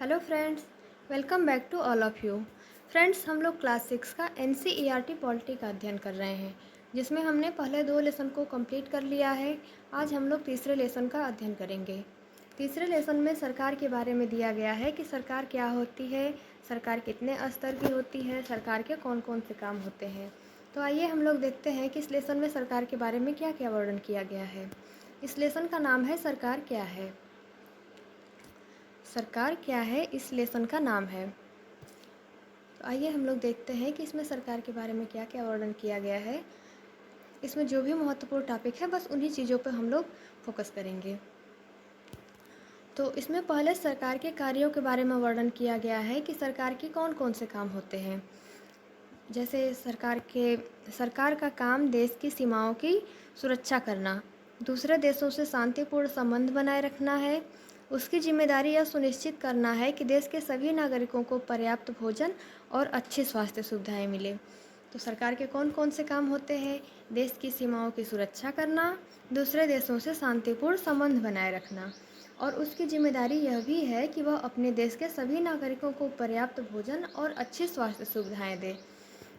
Hello friends, welcome back to all of you. Friends, हम लोग class 6 का NCERT polity का अध्ययन कर रहे हैं, जिसमें हमने पहले 2 लेसन को कंप्लीट कर लिया है। आज हम लोग तीसरे लेसन का अध्ययन करेंगे। तीसरे लेसन में सरकार के बारे में दिया गया है कि सरकार क्या होती है, सरकार कितने स्तर की होती है, सरकार के कौन कौन से काम होते हैं। तो आइए हम लोग देखते हैं कि इस लेसन में सरकार के बारे में क्या क्या वर्णन किया गया है। इस लेसन का नाम है सरकार क्या है। सरकार क्या है इस लेसन का नाम है। तो आइए हम लोग देखते हैं कि इसमें सरकार के बारे में क्या क्या वर्णन किया गया है। इसमें जो भी महत्वपूर्ण टॉपिक है बस उन्हीं चीज़ों पर हम लोग फोकस करेंगे। तो इसमें पहले सरकार के कार्यों के बारे में वर्णन किया गया है कि सरकार की कौन कौन से काम होते हैं। जैसे सरकार का काम देश की सीमाओं की सुरक्षा करना, दूसरे देशों से शांतिपूर्ण संबंध बनाए रखना है। उसकी जिम्मेदारी यह सुनिश्चित करना है कि देश के सभी नागरिकों को पर्याप्त भोजन और अच्छी स्वास्थ्य सुविधाएं मिले। तो सरकार के कौन कौन से काम होते हैं? देश की सीमाओं की सुरक्षा करना, दूसरे देशों से शांतिपूर्ण संबंध बनाए रखना, और उसकी जिम्मेदारी यह भी है कि वह अपने देश के सभी नागरिकों को पर्याप्त भोजन और अच्छी स्वास्थ्य सुविधाएं दे।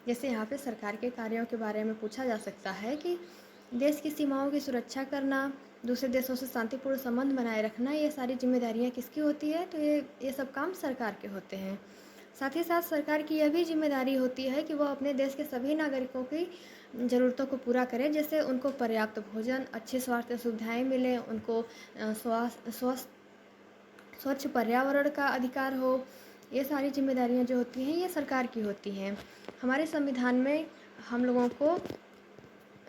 जैसे यहाँ पे सरकार के कार्यों के बारे में पूछा जा सकता है कि देश की सीमाओं की सुरक्षा करना, दूसरे देशों से शांतिपूर्ण संबंध बनाए रखना, ये सारी जिम्मेदारियाँ किसकी होती है? तो ये सब काम सरकार के होते हैं। साथ ही साथ सरकार की यह भी जिम्मेदारी होती है कि वह अपने देश के सभी नागरिकों की ज़रूरतों को पूरा करे। जैसे उनको पर्याप्त भोजन, अच्छी स्वास्थ्य सुविधाएं मिलें, उनको स्वच्छ पर्यावरण का अधिकार हो। ये सारी जिम्मेदारियां जो होती हैं ये सरकार की होती हैं। हमारे संविधान में हम लोगों को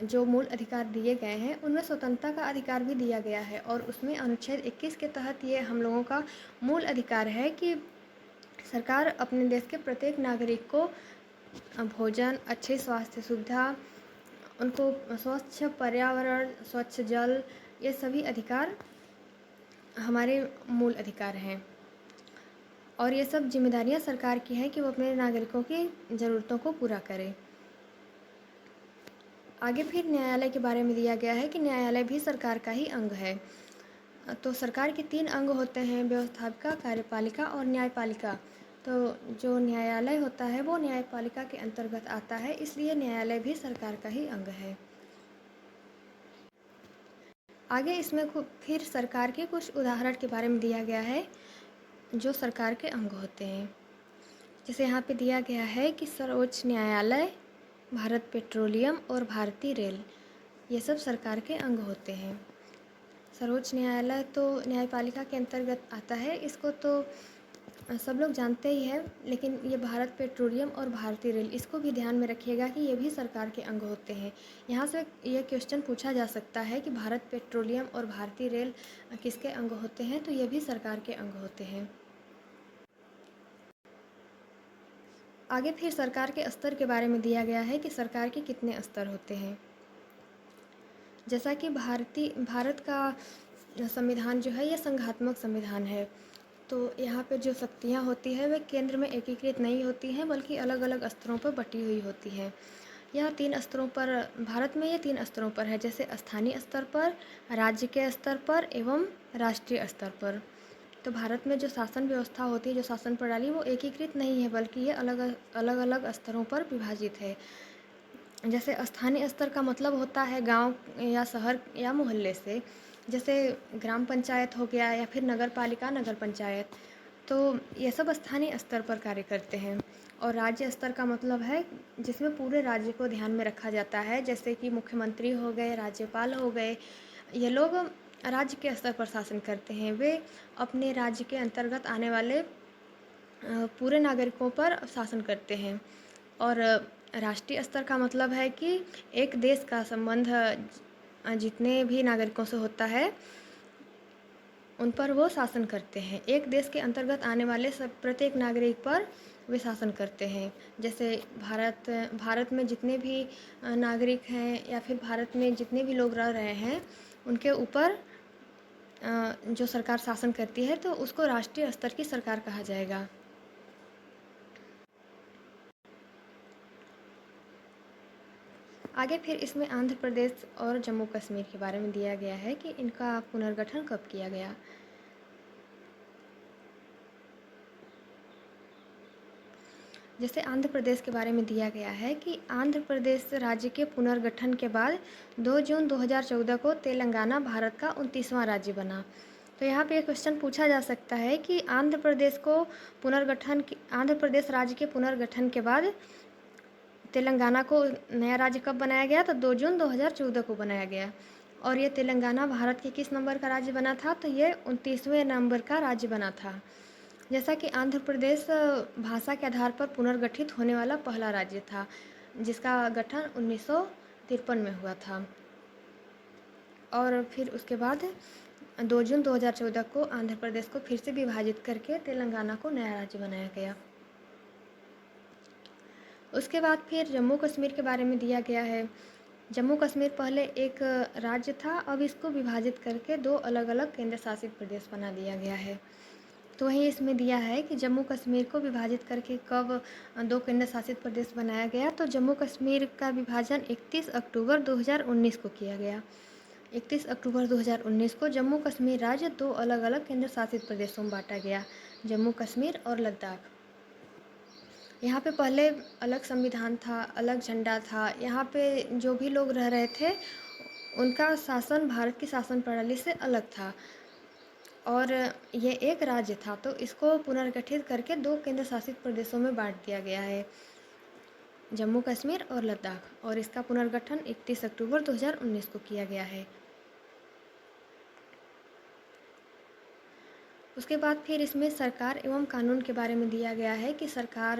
जो मूल अधिकार दिए गए हैं उनमें स्वतंत्रता का अधिकार भी दिया गया है, और उसमें अनुच्छेद 21 के तहत ये हम लोगों का मूल अधिकार है कि सरकार अपने देश के प्रत्येक नागरिक को भोजन, अच्छी स्वास्थ्य सुविधा, उनको स्वच्छ पर्यावरण, स्वच्छ जल, ये सभी अधिकार हमारे मूल अधिकार हैं। और ये सब जिम्मेदारियां सरकार की है कि वो अपने नागरिकों की ज़रूरतों को पूरा करे। आगे फिर न्यायालय के बारे में दिया गया है कि न्यायालय भी सरकार का ही अंग है। तो सरकार के 3 अंग होते हैं: व्यवस्थापिका, कार्यपालिका और न्यायपालिका। तो जो न्यायालय होता है वो न्यायपालिका के अंतर्गत आता है, इसलिए न्यायालय भी सरकार का ही अंग है। आगे इसमें फिर सरकार के कुछ उदाहरण के बारे में दिया गया है जो सरकार के अंग होते हैं। जैसे यहाँ पे दिया गया है कि सर्वोच्च न्यायालय, भारत पेट्रोलियम और भारतीय रेल, ये सब सरकार के अंग होते हैं। सर्वोच्च न्यायालय तो न्यायपालिका के अंतर्गत आता है, इसको तो सब लोग जानते ही हैं, लेकिन ये भारत पेट्रोलियम और भारतीय रेल, इसको भी ध्यान में रखिएगा कि ये भी सरकार के अंग होते हैं। यहाँ से ये क्वेश्चन पूछा जा सकता है कि भारत पेट्रोलियम और भारतीय रेल किसके अंग होते हैं? तो ये भी सरकार के अंग होते हैं। आगे फिर सरकार के स्तर के बारे में दिया गया है कि सरकार के कितने स्तर होते हैं। जैसा कि भारत का संविधान जो है ये संघात्मक संविधान है, तो यहाँ पे जो शक्तियाँ होती है वे केंद्र में एकीकृत नहीं होती हैं, बल्कि अलग अलग स्तरों पर बटी हुई होती हैं। यह 3 स्तरों पर, भारत में ये 3 स्तरों पर है, जैसे स्थानीय स्तर पर, राज्य के स्तर पर एवं राष्ट्रीय स्तर पर। तो भारत में जो शासन व्यवस्था होती है, जो शासन प्रणाली, वो एकीकृत नहीं है, बल्कि ये अलग अलग अलग स्तरों पर विभाजित है। जैसे स्थानीय स्तर का मतलब होता है गांव या शहर या मोहल्ले से, जैसे ग्राम पंचायत हो गया या फिर नगर पालिका, नगर पंचायत, तो ये सब स्थानीय स्तर पर कार्य करते हैं। और राज्य स्तर का मतलब है जिसमें पूरे राज्य को ध्यान में रखा जाता है, जैसे कि मुख्यमंत्री हो गए, राज्यपाल हो गए, ये लोग राज्य के स्तर पर शासन करते हैं। वे अपने राज्य के अंतर्गत आने वाले पूरे नागरिकों पर शासन करते हैं। और राष्ट्रीय स्तर का मतलब है कि एक देश का संबंध जितने भी नागरिकों से होता है उन पर वो शासन करते हैं। एक देश के अंतर्गत आने वाले सब प्रत्येक नागरिक पर वे शासन करते हैं। जैसे भारत में जितने भी नागरिक हैं या फिर भारत में जितने भी लोग रह रहे हैं उनके ऊपर जो सरकार शासन करती है, तो उसको राष्ट्रीय स्तर की सरकार कहा जाएगा। आगे फिर इसमें आंध्र प्रदेश और जम्मू कश्मीर के बारे में दिया गया है कि इनका पुनर्गठन कब किया गया। जैसे आंध्र प्रदेश के बारे में दिया गया है कि आंध्र प्रदेश राज्य के पुनर्गठन के बाद 2 जून 2014 को तेलंगाना भारत का 29वां राज्य बना। तो यहाँ पे ये क्वेश्चन पूछा जा सकता है कि आंध्र प्रदेश राज्य के पुनर्गठन के बाद तेलंगाना को नया राज्य कब बनाया गया? तो 2 जून 2014 को बनाया गया। और ये तेलंगाना भारत के किस नंबर का राज्य बना था? तो ये 29वें नंबर का राज्य बना था। जैसा कि आंध्र प्रदेश भाषा के आधार पर पुनर्गठित होने वाला पहला राज्य था, जिसका गठन 1953 में हुआ था। और फिर उसके बाद 2 जून 2014 को आंध्र प्रदेश को फिर से विभाजित करके तेलंगाना को नया राज्य बनाया गया। उसके बाद फिर जम्मू कश्मीर के बारे में दिया गया है। जम्मू कश्मीर पहले एक राज्य था, अब इसको विभाजित करके 2 अलग अलग केंद्र शासित प्रदेश बना दिया गया है। तो वहीं इसमें दिया है कि जम्मू कश्मीर को विभाजित करके कब 2 केंद्र शासित प्रदेश बनाया गया? तो जम्मू कश्मीर का विभाजन 31 अक्टूबर 2019 को किया गया। 31 अक्टूबर 2019 को जम्मू कश्मीर राज्य 2 अलग अलग केंद्र शासित प्रदेशों में बांटा गया, जम्मू कश्मीर और लद्दाख। यहाँ पे पहले अलग संविधान था, अलग झंडा था। यहाँ पे जो भी लोग रह रहे थे उनका शासन भारत की शासन प्रणाली से अलग था और ये एक राज्य था, तो इसको पुनर्गठित करके 2 केंद्र शासित प्रदेशों में बांट दिया गया है, जम्मू कश्मीर और लद्दाख। और इसका पुनर्गठन 31 अक्टूबर 2019 को किया गया है। उसके बाद फिर इसमें सरकार एवं कानून के बारे में दिया गया है कि सरकार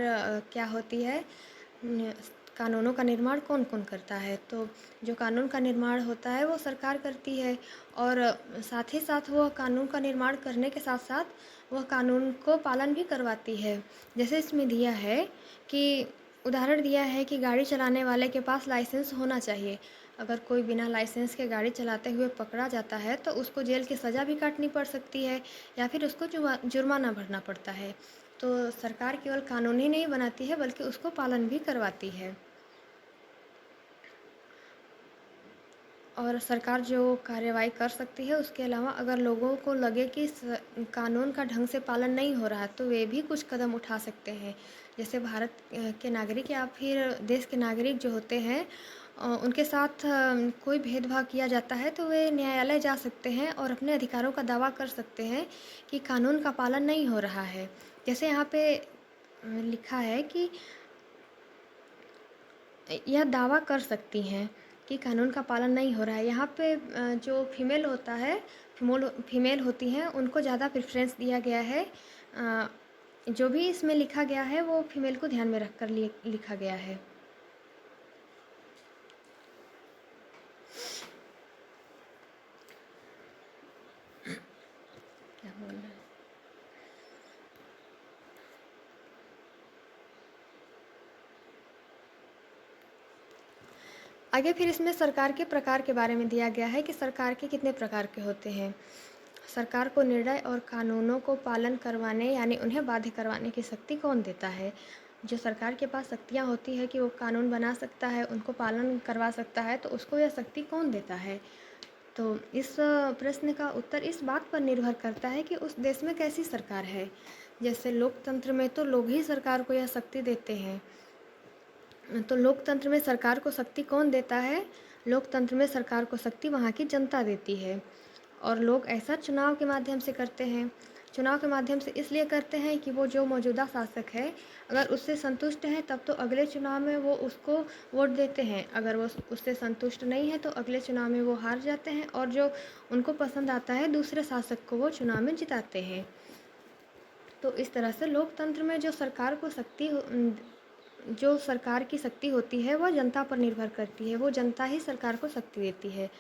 क्या होती है, कानूनों का निर्माण कौन कौन करता है। तो जो कानून का निर्माण होता है वो सरकार करती है और साथ ही साथ वह कानून का निर्माण करने के साथ साथ वह कानून को पालन भी करवाती है। जैसे इसमें दिया है कि उदाहरण दिया है कि गाड़ी चलाने वाले के पास लाइसेंस होना चाहिए। अगर कोई बिना लाइसेंस के गाड़ी चलाते हुए पकड़ा जाता है तो उसको जेल की सज़ा भी काटनी पड़ सकती है या फिर उसको जुर्माना भरना पड़ता है। तो सरकार केवल कानून ही नहीं बनाती है बल्कि उसको पालन भी करवाती है। और सरकार जो कार्यवाही कर सकती है उसके अलावा अगर लोगों को लगे कि कानून का ढंग से पालन नहीं हो रहा है तो वे भी कुछ कदम उठा सकते हैं। जैसे भारत के नागरिक या फिर देश के नागरिक जो होते हैं उनके साथ कोई भेदभाव किया जाता है तो वे न्यायालय जा सकते हैं और अपने अधिकारों का दावा कर सकते हैं कि कानून का पालन नहीं हो रहा है। जैसे यहाँ पे लिखा है कि यह दावा कर सकती हैं कि कानून का पालन नहीं हो रहा है। यहाँ पे जो फीमेल होता है, फीमेल होती हैं उनको ज़्यादा प्रेफरेंस दिया गया है। जो भी इसमें लिखा गया है वो फीमेल को ध्यान में रख कर लिखा गया है। क्या बोल रहा है? आगे फिर इसमें सरकार के प्रकार के बारे में दिया गया है कि सरकार के कितने प्रकार के होते हैं। सरकार को निर्णय और कानूनों को पालन करवाने यानी उन्हें बाध्य करवाने की शक्ति कौन देता है? जो सरकार के पास शक्तियाँ होती है कि वो कानून बना सकता है, उनको पालन करवा सकता है, तो उसको यह शक्ति कौन देता है? तो इस प्रश्न का उत्तर इस बात पर निर्भर करता है कि उस देश में कैसी सरकार है। जैसे लोकतंत्र में तो लोग ही सरकार को यह शक्ति देते हैं। तो लोकतंत्र में सरकार को शक्ति कौन देता है? लोकतंत्र में सरकार को शक्ति वहाँ की जनता देती है और लोग ऐसा चुनाव के माध्यम से करते हैं। चुनाव के माध्यम से इसलिए करते हैं कि वो जो मौजूदा शासक है अगर उससे संतुष्ट हैं तब तो अगले चुनाव में वो उसको वोट देते हैं। अगर वो उससे संतुष्ट नहीं है तो अगले चुनाव में वो हार जाते हैं और जो उनको पसंद आता है दूसरे शासक को वो चुनाव में जिताते हैं। तो इस तरह से लोकतंत्र में जो सरकार की शक्ति होती है वह जनता पर निर्भर करती है। वो जनता ही सरकार को शक्ति देती है।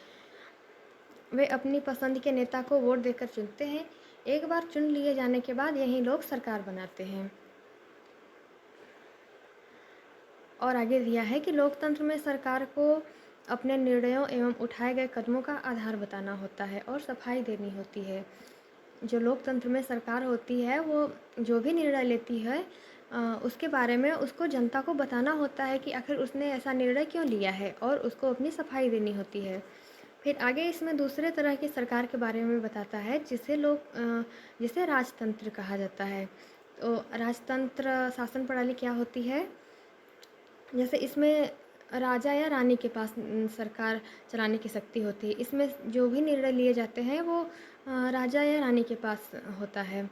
वे अपनी पसंद के नेता को वोट देकर चुनते हैं। एक बार चुन लिए जाने के बाद यही लोग सरकार बनाते हैं। और आगे दिया है कि लोकतंत्र में सरकार को अपने निर्णयों एवं उठाए गए कदमों का आधार बताना होता है और सफाई देनी होती है। जो लोकतंत्र में सरकार होती है वो जो भी निर्णय लेती है उसके बारे में उसको जनता को बताना होता है कि आखिर उसने ऐसा निर्णय क्यों लिया है और उसको अपनी सफाई देनी होती है। फिर आगे इसमें दूसरे तरह की सरकार के बारे में बताता है जिसे राजतंत्र कहा जाता है। तो राजतंत्र शासन प्रणाली क्या होती है? जैसे इसमें राजा या रानी के पास सरकार चलाने की शक्ति होती है। इसमें जो भी निर्णय लिए जाते हैं वो राजा या रानी के पास होता है।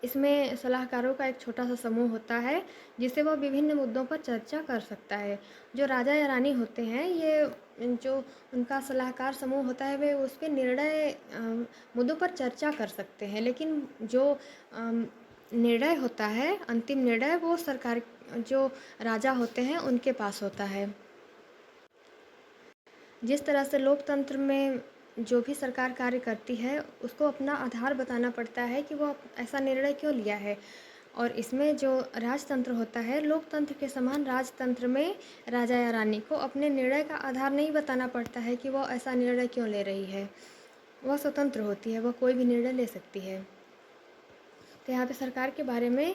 इसमें सलाहकारों का एक छोटा-सा समूह होता है, जिससे वह विभिन्न मुद्दों पर चर्चा कर सकता है। जो राजा या रानी होते हैं, ये जो उनका सलाहकार समूह होता है, वे उस पे निर्णय मुद्दों पर चर्चा कर सकते हैं। लेकिन जो निर्णय होता है, अंतिम निर्णय, वो सरकार जो राजा होते हैं, उनके पास होता है। जिस तरह से लोकतंत्र में जो भी सरकार कार्य करती है, उसको अपना आधार बताना पड़ता है कि वो ऐसा निर्णय क्यों लिया है। और इसमें जो राजतंत्र होता है, लोकतंत्र के समान राजतंत्र में राजा या रानी को अपने निर्णय का आधार नहीं बताना पड़ता है कि वो ऐसा निर्णय क्यों ले रही है। वह स्वतंत्र होती है, वह कोई भी निर्णय ले सकती है। तो यहाँ पे सरकार के बारे में,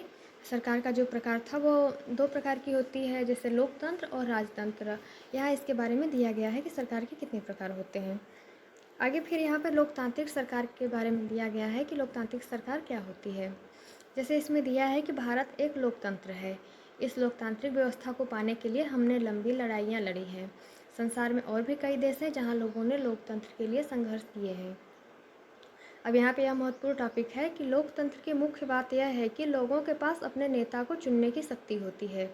सरकार का जो प्रकार था वो 2 प्रकार की होती है, जैसे लोकतंत्र और राजतंत्र। यहाँ इसके बारे में दिया गया है कि सरकार के कितने प्रकार होते हैं। आगे फिर यहाँ पर लोकतांत्रिक सरकार के बारे में दिया गया है कि लोकतांत्रिक सरकार क्या होती है। जैसे इसमें दिया है कि भारत एक लोकतंत्र है। इस लोकतांत्रिक व्यवस्था को पाने के लिए हमने लंबी लड़ाइयाँ लड़ी हैं। संसार में और भी कई देश हैं जहाँ लोगों ने लोकतंत्र के लिए संघर्ष किए हैं। अब यहाँ पे यह महत्वपूर्ण टॉपिक है कि लोकतंत्र की मुख्य बात यह है कि लोगों के पास अपने नेता को चुनने की शक्ति होती है।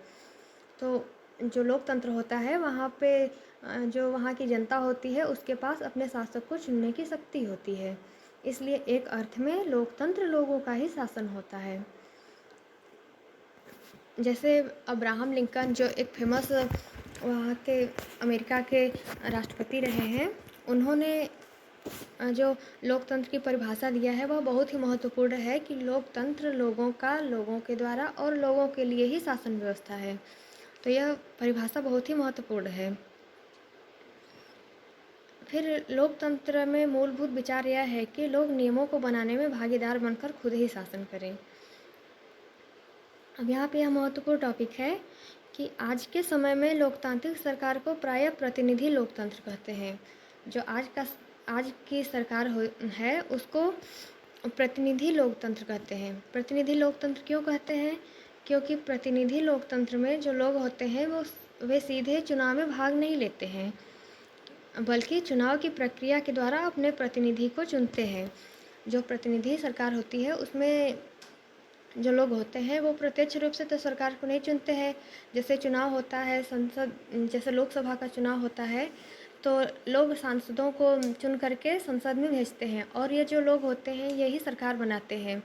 तो जो लोकतंत्र होता है, वहाँ पे जो वहाँ की जनता होती है, उसके पास अपने शासक को चुनने की शक्ति होती है। इसलिए एक अर्थ में लोकतंत्र लोगों का ही शासन होता है। जैसे अब्राहम लिंकन, जो एक फेमस वहाँ के अमेरिका के राष्ट्रपति रहे हैं, उन्होंने जो लोकतंत्र की परिभाषा दिया है वह बहुत ही महत्वपूर्ण है कि लोकतंत्र लोगों का, लोगों के द्वारा और लोगों के लिए ही शासन व्यवस्था है। तो यह परिभाषा बहुत ही महत्वपूर्ण है। फिर लोकतंत्र में मूलभूत विचार यह है कि लोग नियमों को बनाने में भागीदार बनकर खुद ही शासन करें। अब यहाँ पे यह महत्वपूर्ण टॉपिक है कि आज के समय में लोकतांत्रिक सरकार को प्रायः प्रतिनिधि लोकतंत्र कहते हैं। जो आज की सरकार है, उसको प्रतिनिधि लोकतंत्र कहते हैं। प्रतिनिधि लोकतंत्र क्यों कहते हैं? क्योंकि प्रतिनिधि लोकतंत्र में जो लोग होते हैं वे सीधे चुनाव में भाग नहीं लेते हैं, बल्कि चुनाव की प्रक्रिया के द्वारा अपने प्रतिनिधि को चुनते हैं। जो प्रतिनिधि सरकार होती है, उसमें जो लोग होते हैं वो प्रत्यक्ष रूप से तो सरकार को नहीं चुनते हैं। जैसे चुनाव होता है जैसे लोकसभा का चुनाव होता है, तो लोग सांसदों को चुन करके संसद में भेजते हैं और ये जो लोग होते हैं यही सरकार बनाते हैं।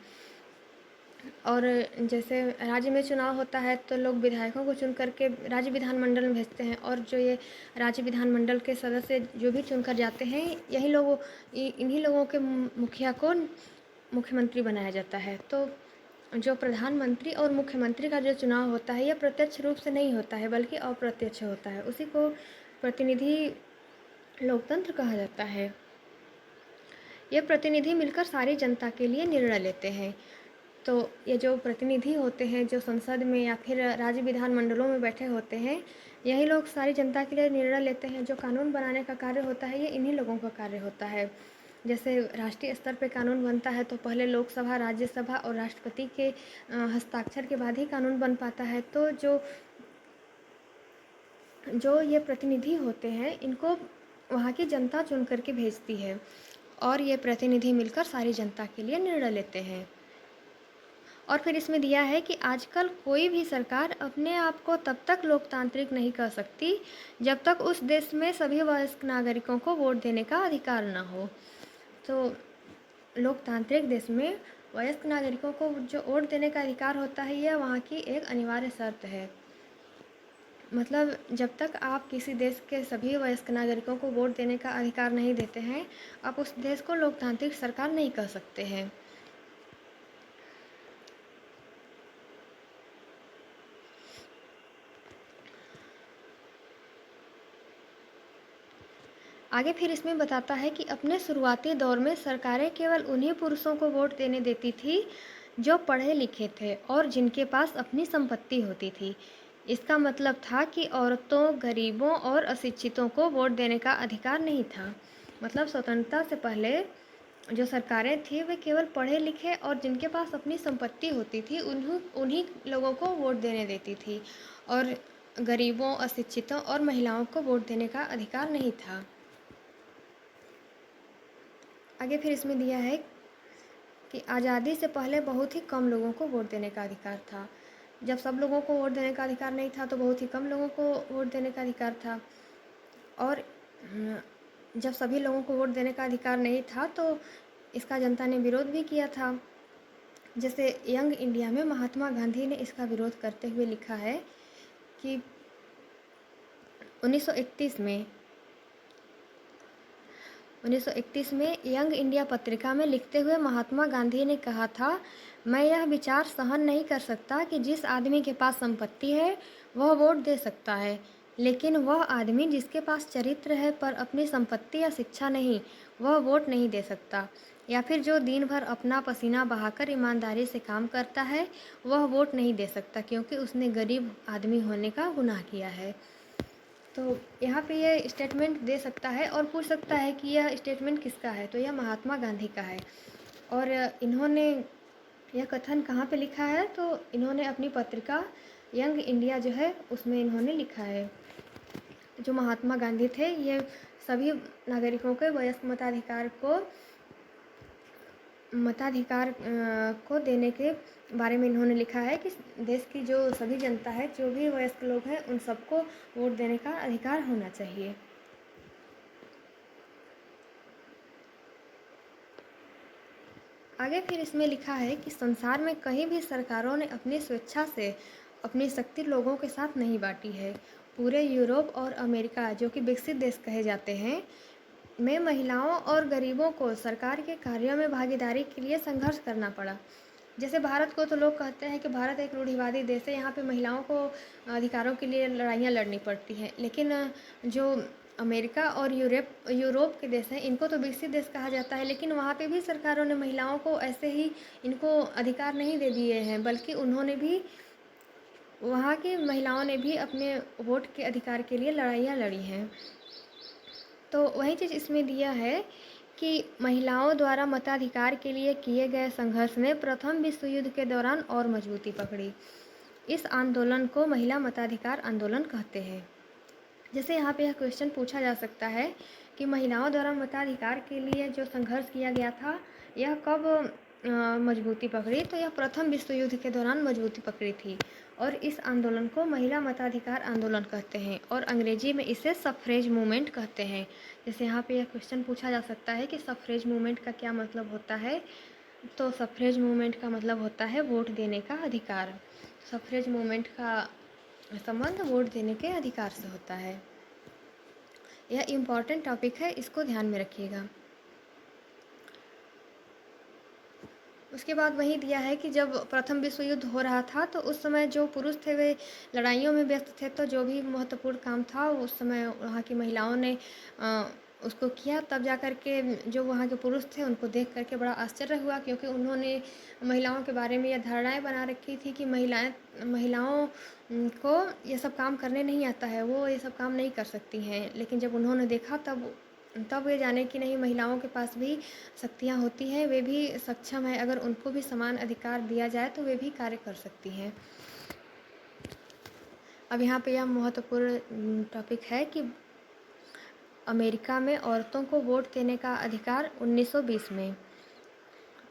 और जैसे राज्य में चुनाव होता है तो लोग विधायकों को चुन करके राज्य विधानमंडल में भेजते हैं और जो ये राज्य विधानमंडल के सदस्य जो भी चुनकर जाते हैं, इन्हीं लोगों के मुखिया को मुख्यमंत्री बनाया जाता है। तो जो प्रधानमंत्री और मुख्यमंत्री का जो चुनाव होता है, यह प्रत्यक्ष रूप से नहीं होता है बल्कि अप्रत्यक्ष होता है। उसी को प्रतिनिधि लोकतंत्र कहा जाता है। ये प्रतिनिधि मिलकर सारी जनता के लिए निर्णय लेते हैं। तो ये जो प्रतिनिधि होते हैं, जो संसद में या फिर राज्य विधानमंडलों में बैठे होते हैं, यही लोग सारी जनता के लिए निर्णय लेते हैं। जो कानून बनाने का कार्य होता है, ये इन्हीं लोगों का कार्य होता है। जैसे राष्ट्रीय स्तर पे कानून बनता है तो पहले लोकसभा, राज्यसभा और राष्ट्रपति के हस्ताक्षर के बाद ही कानून बन पाता है। तो जो ये प्रतिनिधि होते हैं, इनको वहाँ की जनता चुन करके भेजती है और ये प्रतिनिधि मिलकर सारी जनता के लिए निर्णय लेते हैं। और फिर इसमें दिया है कि आजकल कोई भी सरकार अपने आप को तब तक लोकतांत्रिक नहीं कह सकती जब तक उस देश में सभी वयस्क नागरिकों को वोट देने का अधिकार न हो। तो लोकतांत्रिक देश में वयस्क नागरिकों को जो वोट देने का अधिकार होता है, यह वहाँ की एक अनिवार्य शर्त है। मतलब जब तक आप किसी देश के सभी वयस्क नागरिकों को वोट देने का अधिकार नहीं देते हैं, आप उस देश को लोकतांत्रिक सरकार नहीं कह सकते हैं। आगे फिर इसमें बताता है कि अपने शुरुआती दौर में सरकारें केवल उन्हीं पुरुषों को वोट देने देती थी जो पढ़े लिखे थे और जिनके पास अपनी संपत्ति होती थी। इसका मतलब था कि औरतों, गरीबों और अशिक्षितों को वोट देने का अधिकार नहीं था। मतलब स्वतंत्रता से पहले जो सरकारें थी वे केवल पढ़े लिखे और जिनके पास अपनी संपत्ति होती थी उन्हीं लोगों को वोट देने देती थी, और गरीबों, अशिक्षितों और महिलाओं को वोट देने का अधिकार नहीं था। आगे फिर इसमें दिया है कि आज़ादी से पहले बहुत ही कम लोगों को वोट देने का अधिकार था। जब सब लोगों को वोट देने का अधिकार नहीं था तो बहुत ही कम लोगों को वोट देने का अधिकार था, और जब सभी लोगों को वोट देने का अधिकार नहीं था तो इसका जनता ने विरोध भी किया था। जैसे यंग इंडिया में महात्मा गांधी ने इसका विरोध करते हुए लिखा है कि 1931 में यंग इंडिया पत्रिका में लिखते हुए महात्मा गांधी ने कहा था, मैं यह विचार सहन नहीं कर सकता कि जिस आदमी के पास संपत्ति है वह वोट दे सकता है, लेकिन वह आदमी जिसके पास चरित्र है पर अपनी संपत्ति या शिक्षा नहीं, वह वोट नहीं दे सकता। या फिर जो दिन भर अपना पसीना बहाकर ईमानदारी से काम करता है वह वोट नहीं दे सकता, क्योंकि उसने गरीब आदमी होने का गुनाह किया है। तो यहाँ पे यह स्टेटमेंट दे सकता है और पूछ सकता है कि यह स्टेटमेंट किसका है, तो यह महात्मा गांधी का है। और इन्होंने यह कथन कहाँ पे लिखा है, तो इन्होंने अपनी पत्रिका यंग इंडिया जो है उसमें इन्होंने लिखा है। जो महात्मा गांधी थे ये सभी नागरिकों के वयस्क मताधिकार को देने के बारे में इन्होंने लिखा है कि देश की जो सभी जनता है, जो भी वयस्क लोग हैं, उन सबको वोट देने का अधिकार होना चाहिए। आगे फिर इसमें लिखा है कि संसार में कहीं भी सरकारों ने अपनी स्वेच्छा से अपनी शक्ति लोगों के साथ नहीं बांटी है। पूरे यूरोप और अमेरिका, जो कि विकसित देश कहे जाते हैं, में महिलाओं और गरीबों को सरकार के कार्यों में भागीदारी के लिए संघर्ष करना पड़ा। जैसे भारत को तो लोग कहते हैं कि भारत एक रूढ़िवादी देश है, यहाँ पे महिलाओं को अधिकारों के लिए लड़ाइयाँ लड़नी पड़ती हैं, लेकिन जो अमेरिका और यूरोप के देश हैं इनको तो विकसित देश कहा जाता है, लेकिन वहाँ पे भी सरकारों ने महिलाओं को ऐसे ही इनको अधिकार नहीं दे दिए हैं, बल्कि उन्होंने भी, वहाँ की महिलाओं ने भी अपने वोट के अधिकार के लिए लड़ाइयाँ लड़ी हैं। तो वही चीज़ इसमें दिया है कि महिलाओं द्वारा मताधिकार के लिए किए गए संघर्ष ने प्रथम विश्व युद्ध के दौरान और मजबूती पकड़ी। इस आंदोलन को महिला मताधिकार आंदोलन कहते हैं। जैसे यहाँ पे यह क्वेश्चन पूछा जा सकता है कि महिलाओं द्वारा मताधिकार के लिए जो संघर्ष किया गया था यह कब मजबूती पकड़ी, तो यह प्रथम विश्व युद्ध के दौरान मजबूती पकड़ी थी, और इस आंदोलन को महिला मताधिकार आंदोलन कहते हैं, और अंग्रेजी में इसे सफ़्रेज मूवमेंट कहते हैं। जैसे यहाँ पे यह क्वेश्चन पूछा जा सकता है कि सफ़्रेज मूवमेंट का क्या मतलब होता है, तो सफ़्रेज मूवमेंट का मतलब होता है वोट देने का अधिकार। सफ़्रेज मूवमेंट का संबंध वोट देने के अधिकार से होता है। यह इम्पॉर्टेंट टॉपिक है, इसको ध्यान में रखिएगा। उसके बाद वही दिया है कि जब प्रथम विश्व युद्ध हो रहा था तो उस समय जो पुरुष थे वे लड़ाइयों में व्यस्त थे, तो जो भी महत्वपूर्ण काम था उस समय वहाँ की महिलाओं ने उसको किया। तब जा कर के जो वहाँ के पुरुष थे उनको देख करके बड़ा आश्चर्य हुआ, क्योंकि उन्होंने महिलाओं के बारे में यह धारणाएं बना रखी थी कि महिलाओं को ये सब काम करने नहीं आता है, वो ये सब काम नहीं कर सकती हैं। लेकिन जब उन्होंने देखा तब वे जाने कि नहीं, महिलाओं के पास भी शक्तियाँ होती हैं, वे भी सक्षम हैं, अगर उनको भी समान अधिकार दिया जाए तो वे भी कार्य कर सकती हैं। अब यहाँ पे यह महत्वपूर्ण टॉपिक है कि अमेरिका में औरतों को वोट देने का अधिकार 1920 में,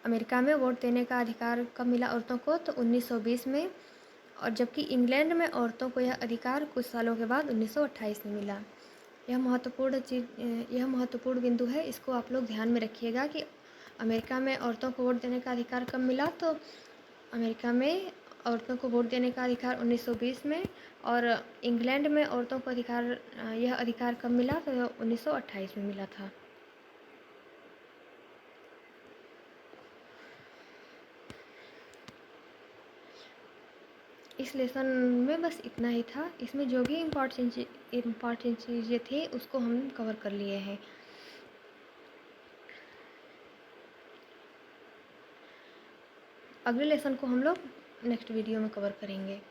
अमेरिका में वोट देने का अधिकार कब मिला औरतों को, तो 1920 में, और जबकि इंग्लैंड में औरतों को यह अधिकार कुछ सालों के बाद 1928 में मिला। यह महत्वपूर्ण बिंदु है, इसको आप लोग ध्यान में रखिएगा कि अमेरिका में औरतों को वोट देने का अधिकार कब मिला, तो अमेरिका में औरतों को वोट देने का अधिकार 1920 में, और इंग्लैंड में औरतों को यह अधिकार कब मिला, तो 1928 में मिला था। इस लेसन में बस इतना ही था। इसमें जो भी इम्पॉर्टेंट चीज़ें थी उसको हम कवर कर लिए हैं। अगले लेसन को हम लोग नेक्स्ट वीडियो में कवर करेंगे।